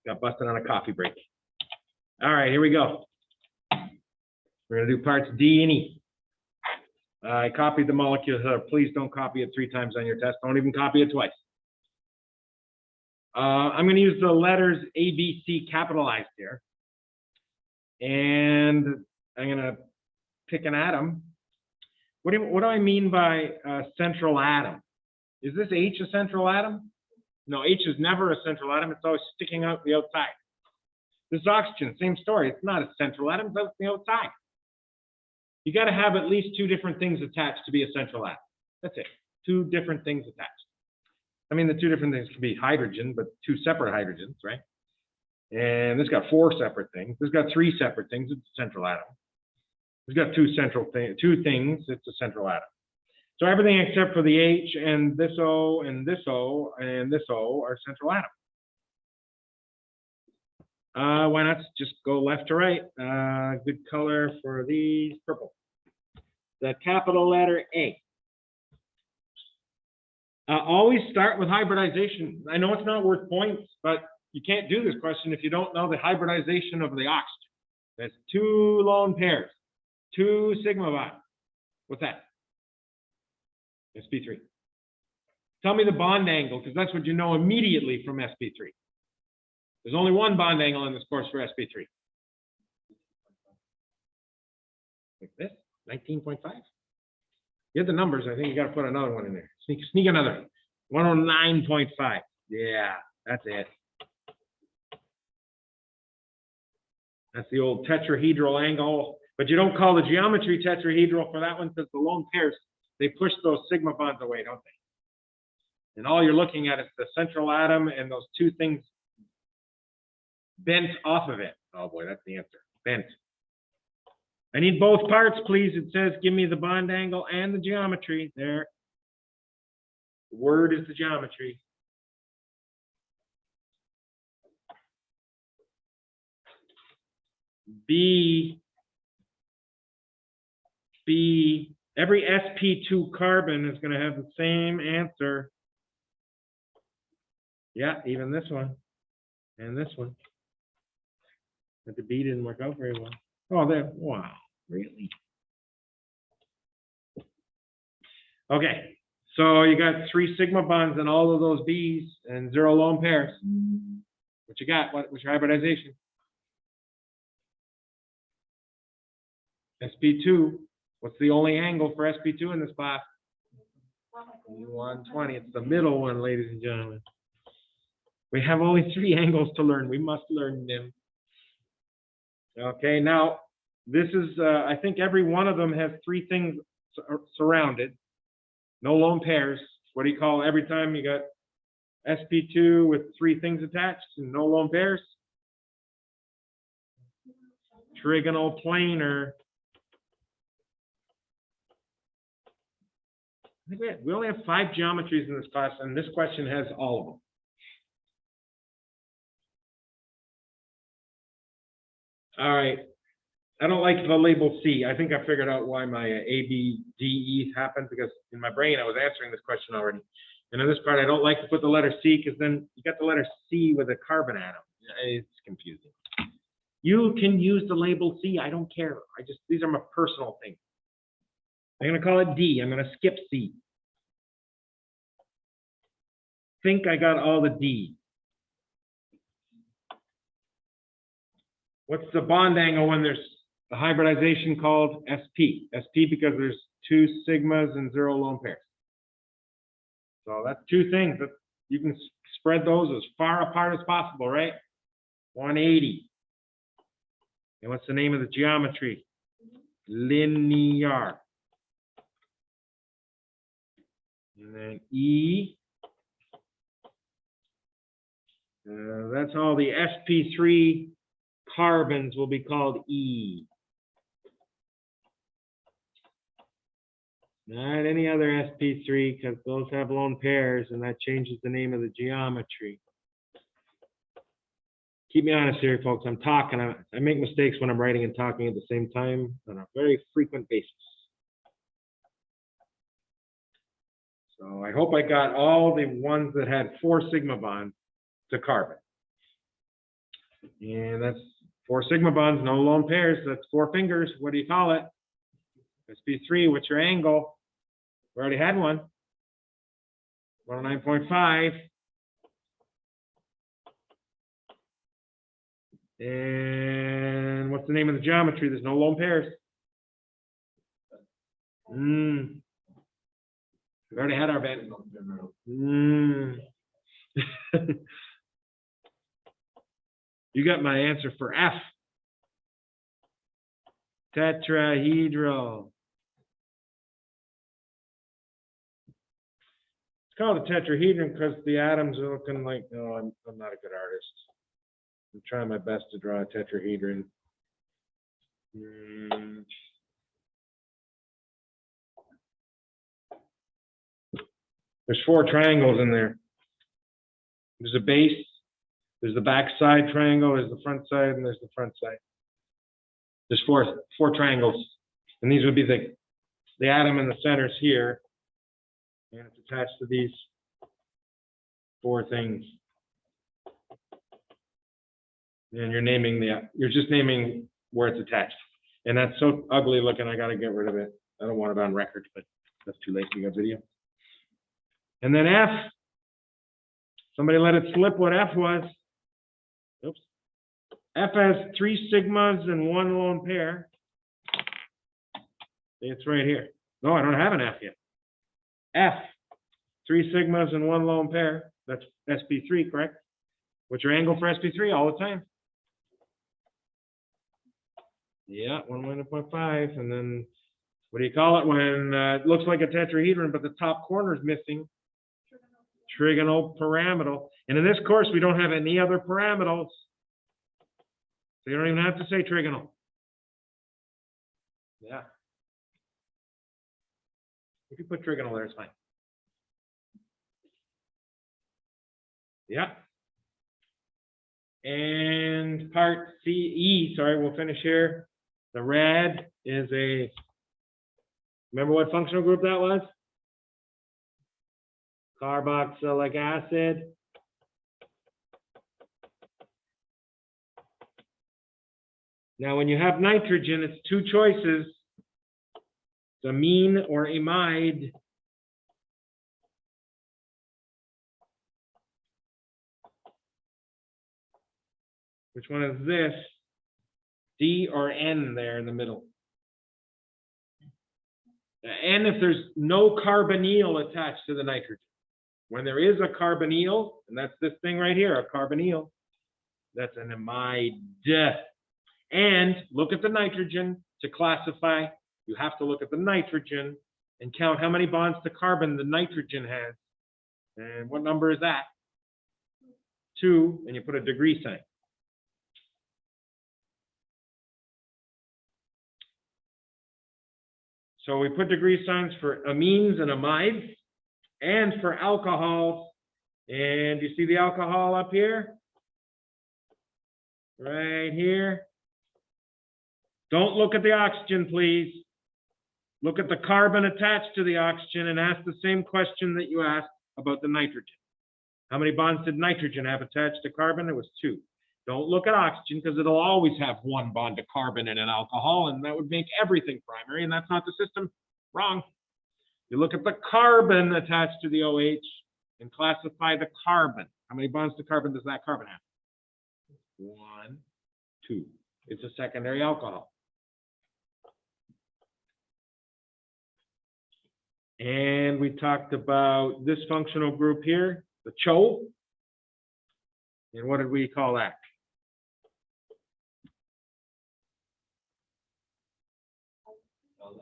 Got busted on a coffee break. All right, here we go. We're going to do parts D and E. I copied the molecules. Please don't copy it 3 times on your test. Don't even copy it twice. I'm going to use the letters A, B, C capitalized here. And I'm going to pick an atom. What do I mean by central atom? Is this H a central atom? No, H is never a central atom. It's always sticking out the outside. This oxygen, same story. It's not a central atom. It's out the outside. You got to have at least 2 different things attached to be a central atom. That's it. 2 different things attached. I mean, the 2 different things can be hydrogen, but 2 separate hydrogens, right? And this got 4 separate things. This got 3 separate things. It's a central atom. It's got 2 things. It's a central atom. So everything except for the H and this O and this O and this O are central atoms. Why not just go left to right? Good color for these, purple. The capital letter A. Always start with hybridization. I know it's not worth points, but you can't do this question if you don't know the hybridization of the oxygen. That's 2 lone pairs, 2 sigma bonds. What's that? sp3. Tell me the bond angle, because that's what you know immediately from sp3. There's only 1 bond angle in this course for sp3. Like this, 19.5. Get the numbers. I think you got to put another one in there. Sneak another. 109.5. Yeah, that's it. That's the old tetrahedral angle. But you don't call the geometry tetrahedral for that one because the lone pairs, they push those sigma bonds away, don't they? And all you're looking at is the central atom and those 2 things bent off of it. Oh boy, that's the answer. Bent. I need both parts, please. It says give me the bond angle and the geometry. There. The word is the geometry. B. Every sp2 carbon is going to have the same answer. Yeah, even this one and this one. But the B didn't work out very well. Oh, there. Wow, really? Okay, so you got 3 sigma bonds in all of those B's and 0 lone pairs. What you got? What's your hybridization? sp2. What's the only angle for sp2 in this class? 120. It's the middle one, ladies and gentlemen. We have only 3 angles to learn. We must learn them. Okay, now this is, I think every one of them has 3 things surrounded. No lone pairs. What do you call every time you got sp2 with 3 things attached and no lone pairs? Trigonal planar. I think we only have 5 geometries in this class, and this question has all of them. All right. I don't like the label C. I think I figured out why my A, B, D, E happened, because in my brain I was answering this question already. And in this part, I don't like to put the letter C, because then you got the letter C with a carbon atom. It's confusing. You can use the label C. I don't care. These are my personal things. I'm going to call it D. I'm going to skip C. Think I got all the D. What's the bond angle when there's the hybridization called sp? Sp because there's 2 sigmas and 0 lone pairs. So that's 2 things that you can spread those as far apart as possible, right? 180. And what's the name of the geometry? Linear. And then E. That's all the sp3 carbons will be called E. Not any other sp3, because those have lone pairs, and that changes the name of the geometry. Keep me honest here, folks. I'm talking. I make mistakes when I'm writing and talking at the same time on a very frequent basis. So I hope I got all the ones that had 4 sigma bonds to carbon. And that's 4 sigma bonds, no lone pairs. That's 4 fingers. What do you call it? sp3, what's your angle? We already had one. 109.5. And what's the name of the geometry? There's no lone pairs. We already had our bet. You got my answer for F. Tetrahedral. It's called a tetrahedron because the atoms are looking like, no, I'm not a good artist. I'm trying my best to draw a tetrahedron. There's 4 triangles in there. There's a base, there's the back side triangle, there's the front side, and there's the front side. There's four triangles. And these would be the atom in the centers here. And it's attached to these 4 things. And you're just naming where it's attached. And that's so ugly looking, I gotta get rid of it. I don't want it on record, but that's too late to get video. And then F, somebody let it slip what F was. Oops. F has 3 sigmas and 1 lone pair. It's right here. No, I don't have an F yet. F, 3 sigmas and 1 lone pair. That's sp3, correct? What's your angle for sp3 all the time? Yeah, 109.5. And then what do you call it when it looks like a tetrahedron, but the top corner is missing? Trigonopyramidal. And in this course, we don't have any other pyramidals. So you don't even have to say trigonal. Yeah. If you put trigonal there, it's fine. Yeah. And part CE, sorry, we'll finish here. The red is remember what functional group that was? Carboxylic acid. Now, when you have nitrogen, it's 2 choices. It's amine or amide. Which one is this? D or N there in the middle? N if there's no carbonyl attached to the nitrogen. When there is a carbonyl, and that's this thing right here, a carbonyl, that's an amide. And look at the nitrogen to classify. You have to look at the nitrogen and count how many bonds to carbon the nitrogen has. And what number is that? 2, and you put a degree sign. So we put degree signs for amines and amides and for alcohols. And you see the alcohol up here? Right here. Don't look at the oxygen, please. Look at the carbon attached to the oxygen and ask the same question that you asked about the nitrogen. How many bonds did nitrogen have attached to carbon? It was 2. Don't look at oxygen because it'll always have 1 bond to carbon in an alcohol, and that would make everything primary, and that's not the system. Wrong. You look at the carbon attached to the OH and classify the carbon. How many bonds to carbon does that carbon have? 1, 2. It's a secondary alcohol. And we talked about this functional group here, the CHO. And what did we call that?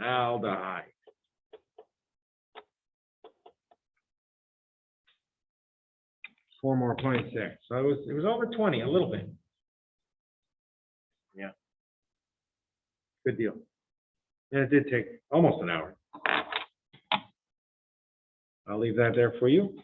Aldehyde. Four more points there. So it was over 20, a little bit. Yeah. Good deal. And it did take almost an hour. I'll leave that there for you.